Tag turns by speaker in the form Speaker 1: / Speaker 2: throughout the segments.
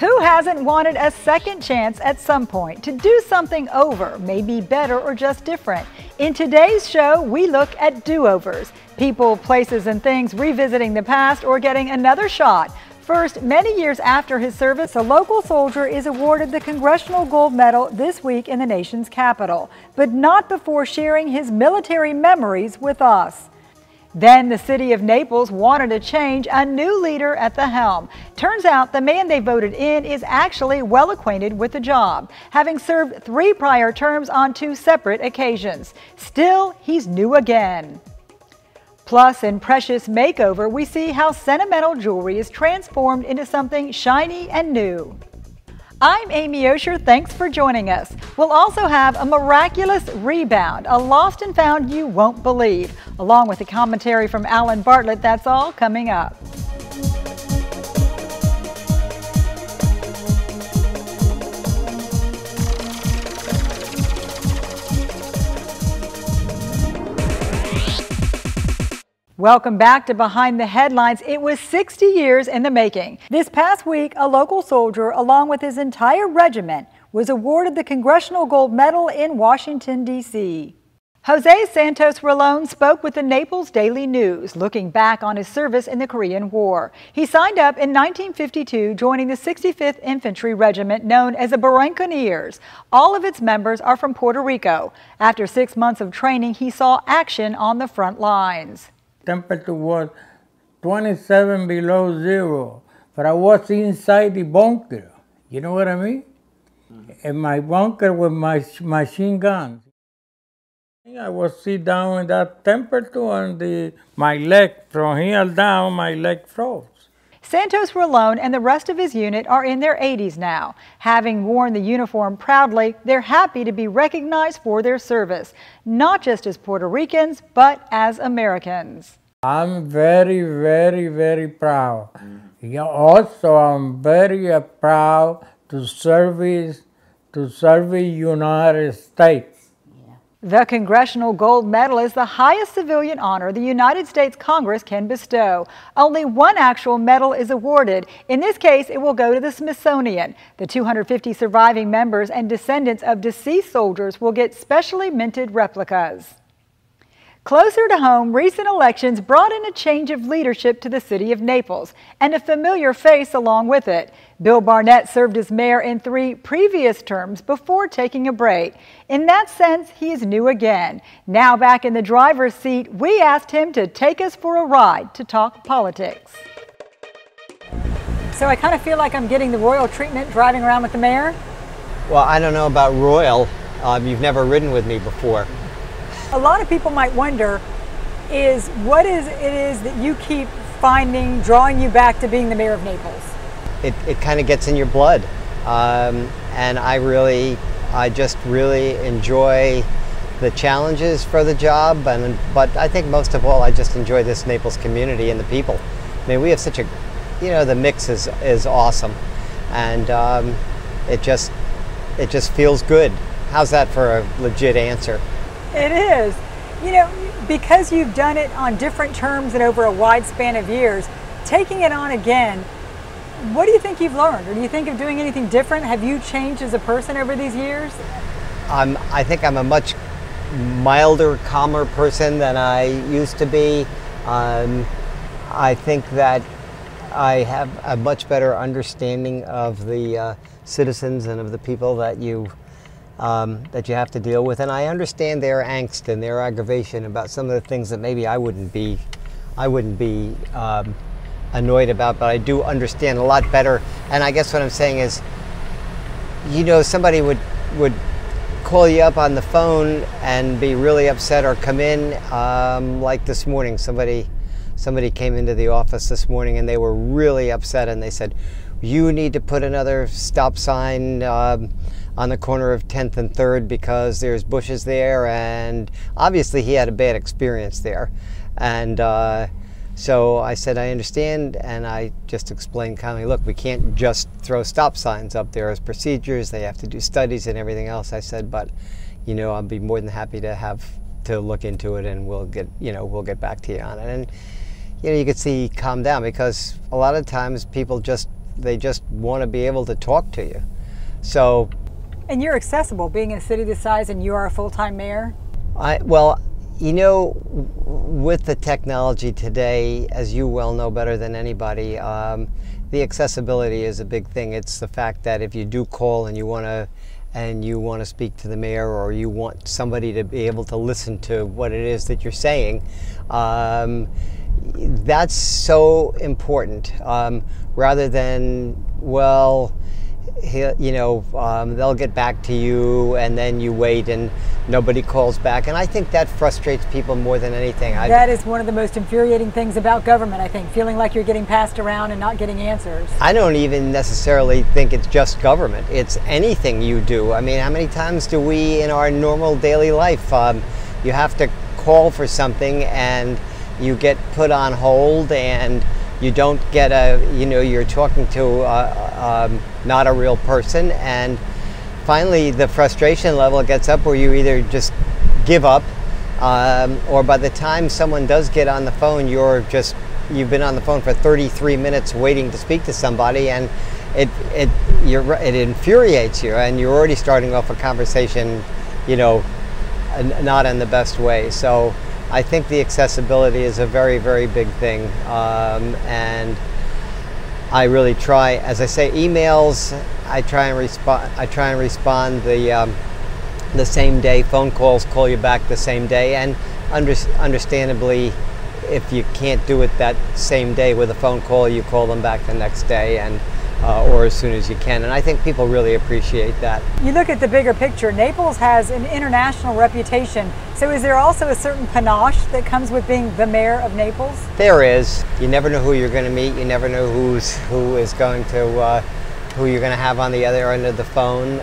Speaker 1: Who hasn't wanted a second chance at some point to do something over, maybe better or just different? In today's show, we look at do-overs, people, places, and things revisiting the past or getting another shot. First, many years after his service, a local soldier is awarded the Congressional Gold Medal this week in the nation's capital, but not before sharing his military memories with us. Then the city of Naples wanted a change, a new leader at the helm. Turns out the man they voted in is actually well acquainted with the job, having served 3 prior terms on 2 separate occasions. Still, he's new again. Plus, in Precious Makeover, we see how sentimental jewelry is transformed into something shiny and new. I'm Amy Osher, thanks for joining us. We'll also have a miraculous rebound, a lost and found you won't believe, along with a commentary from Alan Bartlett. That's all coming up. Welcome back to Behind the Headlines. It was 60 years in the making. This past week, a local soldier, along with his entire regiment, was awarded the Congressional Gold Medal in Washington, D.C. Jose Santos Rolón spoke with the Naples Daily News, looking back on his service in the Korean War. He signed up in 1952, joining the 65th Infantry Regiment known as the Buccaneers. All of its members are from Puerto Rico. After 6 months of training, he saw action on the front lines.
Speaker 2: Temperature was 27 below zero, but I was inside the bunker. You know what I mean? In my bunker with my machine guns. I was sit down in that temperature and my leg, from here down, my leg froze.
Speaker 1: Santos Rolón and the rest of his unit are in their 80s now. Having worn the uniform proudly, they're happy to be recognized for their service, not just as Puerto Ricans, but as Americans.
Speaker 2: I'm very, very, very proud. Yeah, also, I'm very proud to serve the United States.
Speaker 1: The Congressional Gold Medal is the highest civilian honor the United States Congress can bestow. Only one actual medal is awarded. In this case, it will go to the Smithsonian. The 250 surviving members and descendants of deceased soldiers will get specially minted replicas. Closer to home, recent elections brought in a change of leadership to the city of Naples, and a familiar face along with it. Bill Barnett served as mayor in 3 previous terms before taking a break. In that sense, he is new again. Now back in the driver's seat, we asked him to take us for a ride to talk politics. So I kind of feel like I'm getting the royal treatment driving around with the mayor.
Speaker 3: Well, I don't know about royal. You've never ridden with me before.
Speaker 1: A lot of people might wonder what it is that you keep finding, drawing you back to being the mayor of Naples.
Speaker 3: It kind of gets in your blood. And I just really enjoy the challenges for the job. But I think most of all, I just enjoy this Naples community and the people. I mean, we have such a, the mix is awesome. And it just feels good. How's that for a legit answer?
Speaker 1: It is. Because you've done it on different terms and over a wide span of years, taking it on again, what do you think you've learned? Or do you think of doing anything different? Have you changed as a person over these years?
Speaker 3: I think I'm a much milder, calmer person than I used to be. I think that I have a much better understanding of the citizens and of the people that you have to deal with, and I understand their angst and their aggravation about some of the things that maybe I wouldn't be annoyed about, but I do understand a lot better. And I guess what I'm saying is, somebody would call you up on the phone and be really upset or come in, like this morning, somebody came into the office this morning and they were really upset, and they said, you need to put another stop sign on the corner of 10th and 3rd because there's bushes there, and obviously he had a bad experience there. And so I said, I understand, and I just explained kindly, look, we can't just throw stop signs up there as procedures. They have to do studies and everything else. I said, but I'll be more than happy to look into it, and we'll get back to you on it. And you could see calm down, because a lot of times people just they just want to be able to talk to you. So.
Speaker 1: And you're accessible, being in a city this size, and you are a full-time mayor?
Speaker 3: Well, you know, with the technology today, as you well know better than anybody, the accessibility is a big thing. It's the fact that if you do call and you want to speak to the mayor, or you want somebody to be able to listen to what it is that you're saying, that's so important. Rather than, well, you know, they'll get back to you, and then you wait and nobody calls back. And I think that frustrates people more than anything.
Speaker 1: That is one of the most infuriating things about government, I think, feeling like you're getting passed around and not getting answers.
Speaker 3: I don't even necessarily think it's just government. It's anything you do. I mean, how many times do we in our normal daily life, you have to call for something and you get put on hold, and you don't get you're talking to not a real person, and finally the frustration level gets up where you either just give up, or by the time someone does get on the phone, you've been on the phone for 33 minutes waiting to speak to somebody, and it infuriates you, and you're already starting off a conversation, you know, not in the best way. So I think the accessibility is a very, very big thing, and I really try. As I say, emails, I try and respond the same day. Phone calls, call you back the same day, and understandably, if you can't do it that same day with a phone call, you call them back the next day, and or as soon as you can. And I think people really appreciate that.
Speaker 1: You look at the bigger picture, Naples has an international reputation. So is there also a certain panache that comes with being the mayor of Naples?
Speaker 3: There is. You never know who you're going to meet. You never know who you're going to have on the other end of the phone.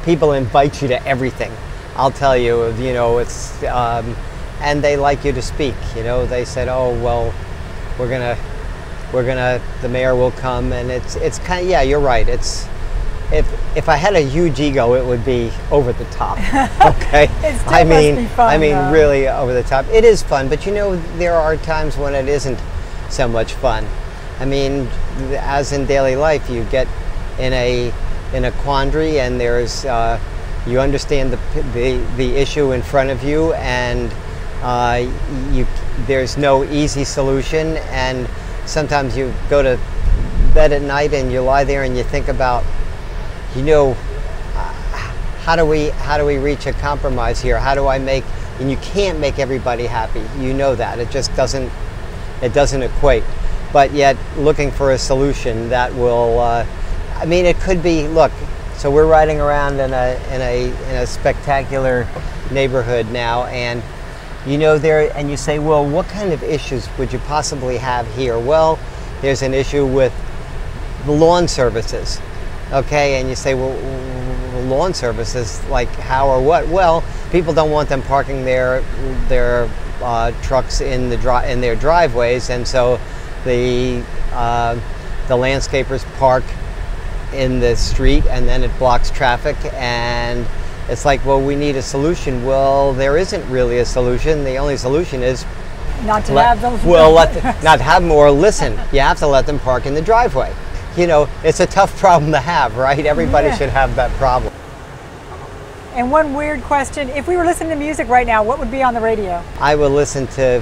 Speaker 3: People invite you to everything. I'll tell you, you know, it's and they like you to speak. You know, they said, oh well, the mayor will come, and it's kind of, yeah, you're right. It's, if I had a huge ego, it would be over the top. Okay,
Speaker 1: I mean,
Speaker 3: really over the top. It is fun, but you know, there are times when it isn't so much fun. I mean, as in daily life, you get in a quandary, and there's you understand the issue in front of you, and there's no easy solution, and sometimes you go to bed at night and you lie there and you think about, you know, how do we reach a compromise here? How do I make, and you can't make everybody happy. You know that. It just doesn't equate. But yet looking for a solution that will, I mean, it could be, look, so we're riding around in a spectacular neighborhood now, and you know, and you say, well, what kind of issues would you possibly have here? Well, there's an issue with the lawn services, okay? And you say, well, lawn services, like how or what? Well, people don't want them parking their trucks in their driveways, and so the landscapers park in the street, and then it blocks traffic, and it's like, well, we need a solution. Well, there isn't really a solution. The only solution is
Speaker 1: not to have them.
Speaker 3: Well, not have them, or listen, you have to let them park in the driveway. You know, it's a tough problem to have, right? Everybody should have that problem.
Speaker 1: And one weird question, if we were listening to music right now, what would be on the radio?
Speaker 3: I would listen to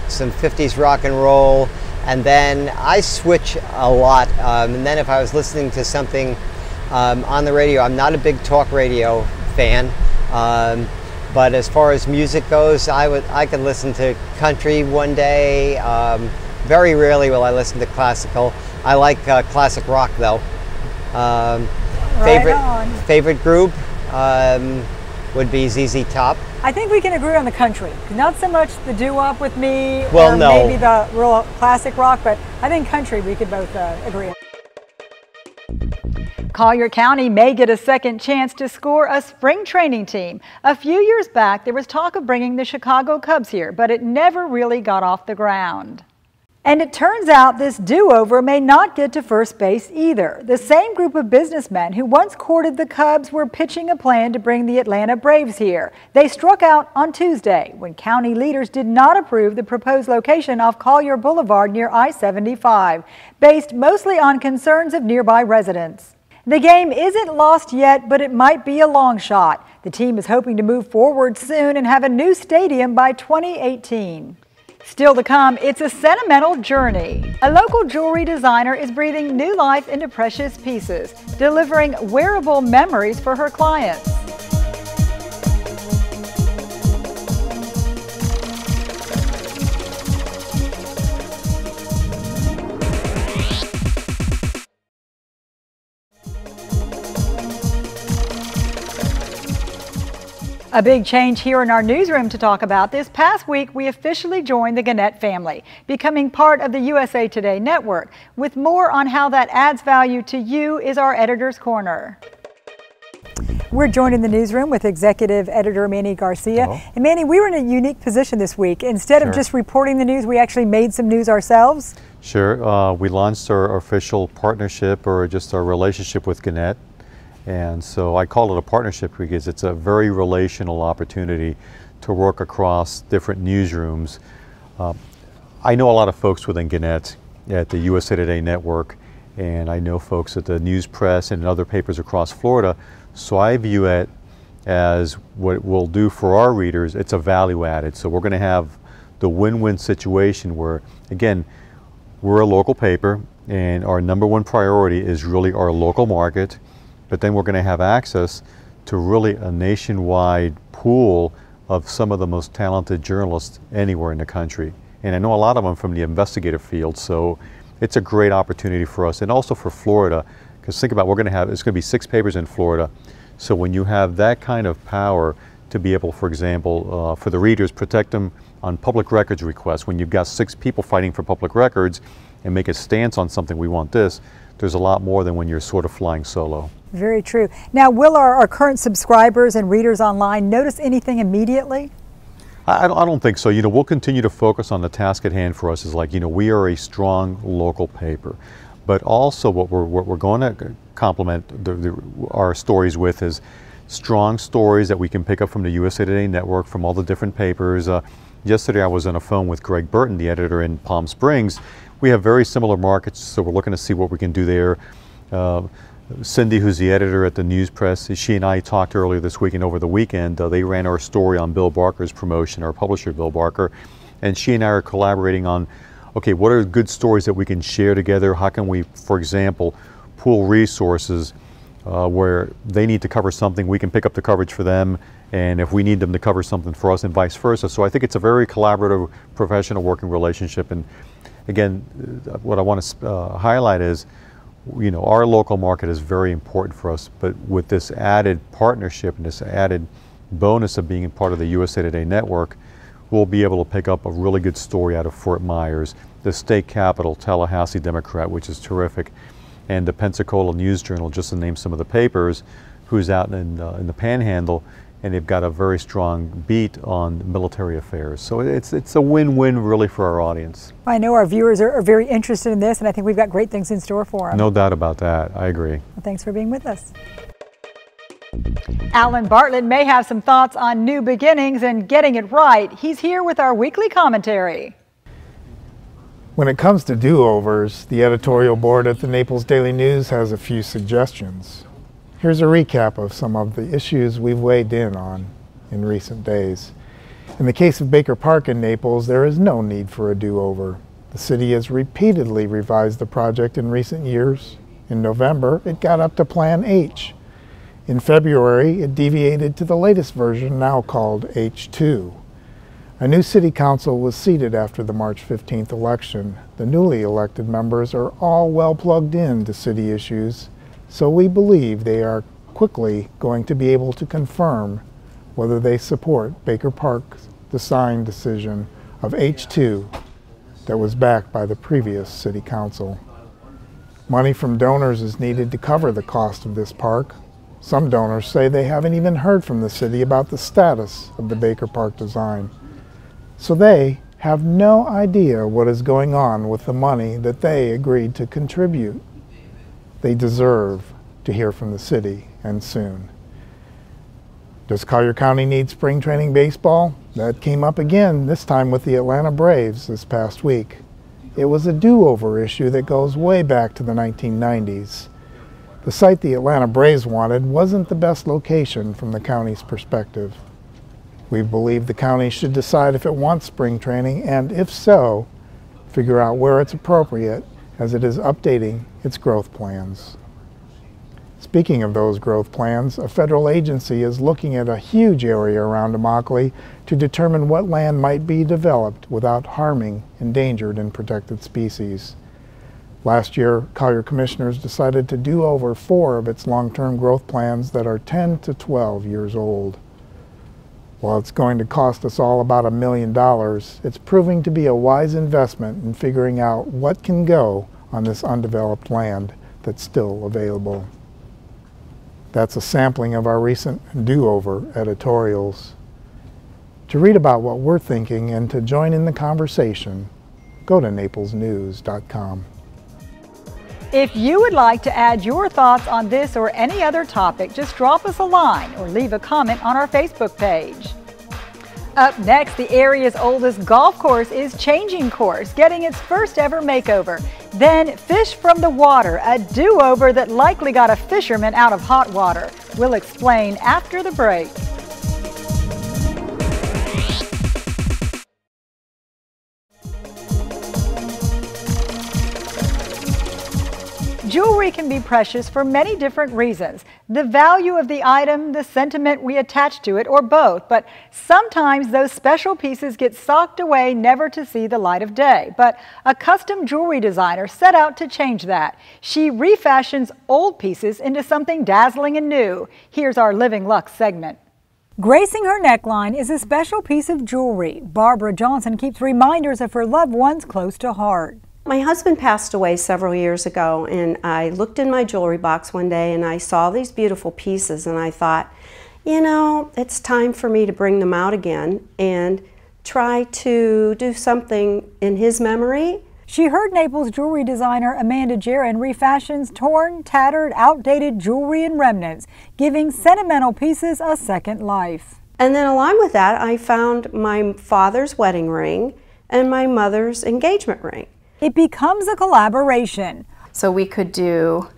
Speaker 3: some 50s rock and roll, and then I switch a lot. And then if I was listening to something on the radio, I'm not a big talk radio fan, but as far as music goes, I could listen to country one day. Very rarely will I listen to classical. I like classic rock though. Favorite group would be ZZ Top.
Speaker 1: I think we can agree on the country. Not so much the doo-wop with me,
Speaker 3: well,
Speaker 1: or
Speaker 3: no.
Speaker 1: maybe the real classic rock, but I think country we could both agree on. Collier County may get a second chance to score a spring training team. A few years back, there was talk of bringing the Chicago Cubs here, but it never really got off the ground. And it turns out this do-over may not get to first base either. The same group of businessmen who once courted the Cubs were pitching a plan to bring the Atlanta Braves here. They struck out on Tuesday when county leaders did not approve the proposed location off Collier Boulevard near I-75, based mostly on concerns of nearby residents. The game isn't lost yet, but it might be a long shot. The team is hoping to move forward soon and have a new stadium by 2018. Still to come, it's a sentimental journey. A local jewelry designer is breathing new life into precious pieces, delivering wearable memories for her clients. A big change here in our newsroom to talk about. This past week, we officially joined the Gannett family, becoming part of the USA Today network. With more on how that adds value to you is our Editor's Corner. We're joined in the newsroom with Executive Editor Manny Garcia.
Speaker 4: Hello.
Speaker 1: And Manny, we were in a unique position this week. Instead of just reporting the news, we actually made some news ourselves.
Speaker 4: Sure. We launched our official partnership, or just our relationship with Gannett. And so I call it a partnership because it's a very relational opportunity to work across different newsrooms. I know a lot of folks within Gannett at the USA Today network, and I know folks at the News Press and other papers across Florida. So I view it as what it will do for our readers. It's a value added. So we're going to have the win-win situation where, again, we're a local paper and our number one priority is really our local market. But then we're going to have access to really a nationwide pool of some of the most talented journalists anywhere in the country. And I know a lot of them from the investigative field, so it's a great opportunity for us and also for Florida, because think about, it's going to be 6 papers in Florida. So when you have that kind of power to be able, for example, for the readers, protect them on public records requests, when you've got 6 people fighting for public records and make a stance on something, we want this, there's a lot more than when you're sort of flying solo.
Speaker 1: Very true. Now, will our current subscribers and readers online notice anything immediately?
Speaker 4: I don't think so. We'll continue to focus on the task at hand for us is we are a strong local paper. But also what we're going to complement our stories with is strong stories that we can pick up from the USA Today network, from all the different papers. Yesterday I was on a phone with Greg Burton, the editor in Palm Springs. We have very similar markets, so we're looking to see what we can do there. Cindy, who's the editor at the News Press, she and I talked earlier this week and over the weekend. They ran our story on Bill Barker's promotion, our publisher Bill Barker, and she and I are collaborating on, okay, what are good stories that we can share together? How can we, for example, pool resources where they need to cover something, we can pick up the coverage for them, and if we need them to cover something for us and vice versa. So I think it's a very collaborative, professional working relationship. And again, what I want to highlight is, our local market is very important for us, but with this added partnership and this added bonus of being part of the USA Today network, we'll be able to pick up a really good story out of Fort Myers, the state capital, Tallahassee Democrat, which is terrific, and the Pensacola News Journal, just to name some of the papers, who's out in the Panhandle, and they've got a very strong beat on military affairs. So it's a win-win really for our audience.
Speaker 1: I know our viewers are very interested in this, and I think we've got great things in store for them.
Speaker 4: No doubt about that. I agree.
Speaker 1: Well, thanks for being with us. Alan Bartlett may have some thoughts on new beginnings and getting it right. He's here with our weekly commentary.
Speaker 5: When it comes to do-overs, the editorial board at the Naples Daily News has a few suggestions. Here's a recap of some of the issues we've weighed in on in recent days. In the case of Baker Park in Naples, there is no need for a do-over. The city has repeatedly revised the project in recent years. In November, it got up to Plan H. In February, it deviated to the latest version, now called H2. A new city council was seated after the March 15th election. The newly elected members are all well plugged in to city issues, so we believe they are quickly going to be able to confirm whether they support Baker Park's design decision of H2 that was backed by the previous city council. Money from donors is needed to cover the cost of this park. Some donors say they haven't even heard from the city about the status of the Baker Park design. So they have no idea what is going on with the money that they agreed to contribute. They deserve to hear from the city, and soon. Does Collier County need spring training baseball? That came up again, this time with the Atlanta Braves this past week. It was a do-over issue that goes way back to the 1990s. The site the Atlanta Braves wanted wasn't the best location from the county's perspective. We believe the county should decide if it wants spring training, and if so, figure out where it's appropriate as it is updating its growth plans. Speaking of those growth plans, a federal agency is looking at a huge area around Immokalee to determine what land might be developed without harming endangered and protected species. Last year, Collier commissioners decided to do over 4 of its long-term growth plans that are 10 to 12 years old. While it's going to cost us all about $1 million, it's proving to be a wise investment in figuring out what can go on this undeveloped land that's still available. That's a sampling of our recent do-over editorials. To read about what we're thinking and to join in the conversation, go to naplesnews.com.
Speaker 1: If you would like to add your thoughts on this or any other topic, just drop us a line or leave a comment on our Facebook page. Up next, the area's oldest golf course is changing course, getting its first ever makeover. Then Fish from the Water, a do-over that likely got a fisherman out of hot water. We'll explain after the break. Jewelry can be precious for many different reasons. The value of the item, the sentiment we attach to it, or both. But sometimes those special pieces get socked away, never to see the light of day. But a custom jewelry designer set out to change that. She refashions old pieces into something dazzling and new. Here's our Living Luck segment. Gracing her neckline is a special piece of jewelry. Barbara Johnson keeps reminders of her loved ones close to heart.
Speaker 6: My husband passed away several years ago, and I looked in my jewelry box one day and I saw these beautiful pieces, and I thought, you know, it's time for me to bring them out again and try to do something in his memory.
Speaker 1: She heard Naples jewelry designer Amanda Jaron refashions torn, tattered, outdated jewelry and remnants, giving sentimental pieces a second life.
Speaker 6: And then along with that, I found my father's wedding ring and my mother's engagement ring.
Speaker 1: It becomes a collaboration.
Speaker 7: So we could do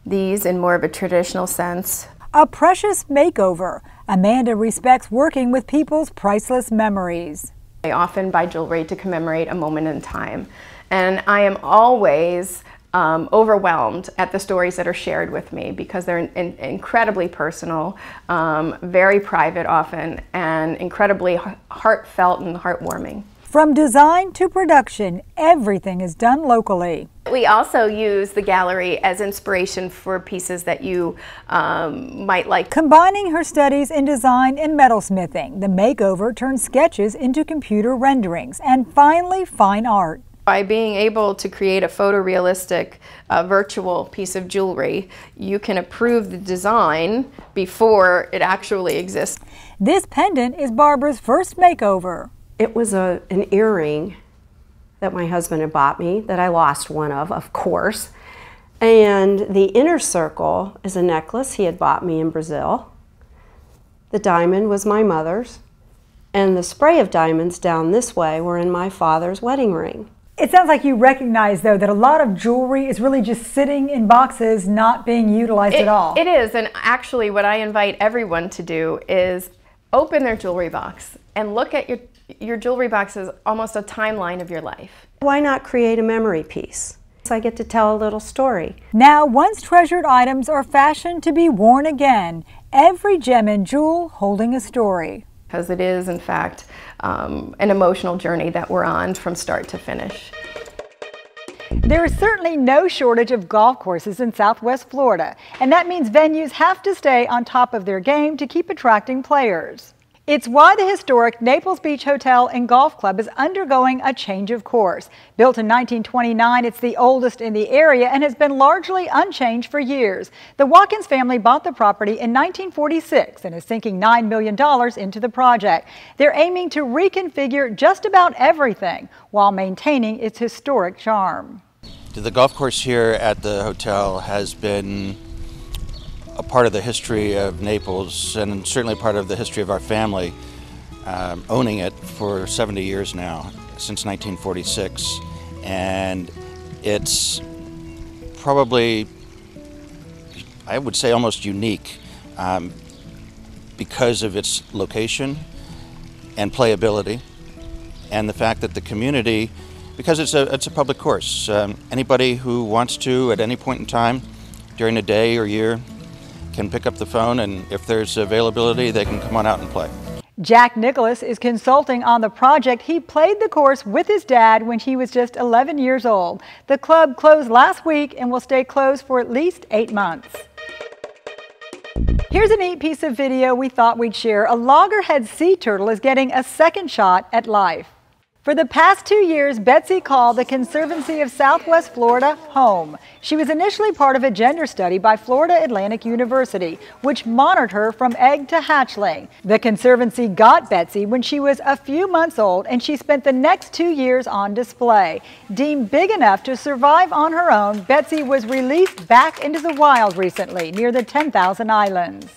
Speaker 7: these in more of a traditional sense.
Speaker 1: A precious makeover. Amanda respects working with people's priceless memories.
Speaker 7: I often buy jewelry to commemorate a moment in time, and I am always overwhelmed at the stories that are shared with me because they're incredibly personal, very private often, and incredibly heartfelt and heartwarming.
Speaker 1: From design to production, everything is done locally.
Speaker 7: We also use the gallery as inspiration for pieces that you might like.
Speaker 1: Combining her studies in design and metalsmithing, the makeover turns sketches into computer renderings and finally fine art.
Speaker 7: By being able to create a photorealistic virtual piece of jewelry, you can approve the design before it actually exists.
Speaker 1: This pendant is Barbara's first makeover.
Speaker 6: It was an earring that my husband had bought me that I lost one of course. And the inner circle is a necklace he had bought me in Brazil. The diamond was my mother's. And the spray of diamonds down this way were in my father's wedding ring.
Speaker 1: It sounds like you recognize, though, that a lot of jewelry is really just sitting in boxes, not being utilized at all.
Speaker 7: It is, and actually what I invite everyone to do is open their jewelry box and look at your jewelry box as almost a timeline of your life.
Speaker 6: Why not create a memory piece? So I get to tell a little story.
Speaker 1: Now, once treasured items are fashioned to be worn again, every gem and jewel holding a story.
Speaker 7: Because it is, in fact, an emotional journey that we're on from start to finish.
Speaker 1: There is certainly no shortage of golf courses in Southwest Florida, and that means venues have to stay on top of their game to keep attracting players. It's why the historic Naples Beach Hotel and Golf Club is undergoing a change of course. Built in 1929, it's the oldest in the area and has been largely unchanged for years. The Watkins family bought the property in 1946 and is sinking $9 million into the project. They're aiming to reconfigure just about everything while maintaining its historic charm.
Speaker 8: The golf course here at the hotel has been a part of the history of Naples and certainly part of the history of our family, owning it for 70 years now, since 1946. And it's probably, I would say, almost unique because of its location and playability, and the fact that the community, because it's a public course, anybody who wants to at any point in time during the day or year can pick up the phone, and if there's availability, they can come on out and play.
Speaker 1: Jack Nicholas is consulting on the project. He played the course with his dad when he was just 11 years old. The club closed last week and will stay closed for at least 8 months. Here's a neat piece of video we thought we'd share. A loggerhead sea turtle is getting a second shot at life. For the past 2 years, Betsy called the Conservancy of Southwest Florida home. She was initially part of a gender study by Florida Atlantic University, which monitored her from egg to hatchling. The Conservancy got Betsy when she was a few months old, and she spent the next 2 years on display. Deemed big enough to survive on her own, Betsy was released back into the wild recently near the 10,000 Islands.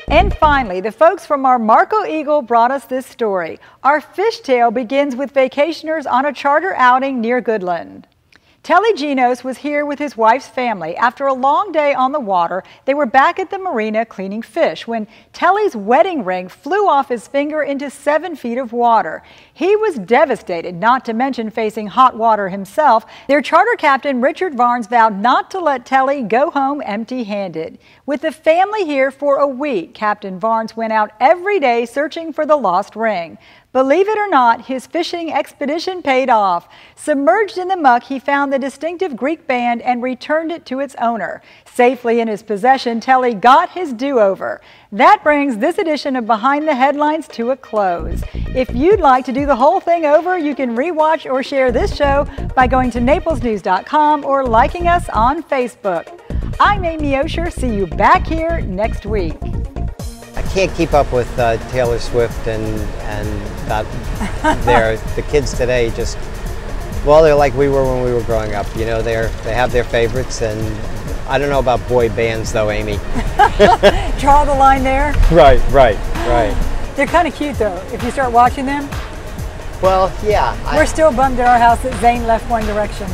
Speaker 1: And finally, the folks from our Marco Eagle brought us this story. Our fish tale begins with vacationers on a charter outing near Goodland. Telly Genos was here with his wife's family. After a long day on the water, they were back at the marina cleaning fish when Telly's wedding ring flew off his finger into 7 feet of water. He was devastated, not to mention facing hot water himself. Their charter captain, Richard Varnes, vowed not to let Telly go home empty-handed. With the family here for a week, Captain Varnes went out every day searching for the lost ring. Believe it or not, his fishing expedition paid off. Submerged in the muck, he found the distinctive Greek band and returned it to its owner. Safely in his possession, Telly got his do-over. That brings this edition of Behind the Headlines to a close. If you'd like to do the whole thing over, you can rewatch or share this show by going to naplesnews.com or liking us on Facebook. I'm Amy Osher. See you back here next week.
Speaker 3: I can't keep up with Taylor Swift and the kids today. Just, well, they're like we were when we were growing up. You know, they have their favorites, and I don't know about boy bands though, Amy.
Speaker 1: Draw the line there.
Speaker 3: Right.
Speaker 1: They're kind of cute though if you start watching them.
Speaker 3: Well, yeah.
Speaker 1: We're still bummed at our house that Zayn left One Direction.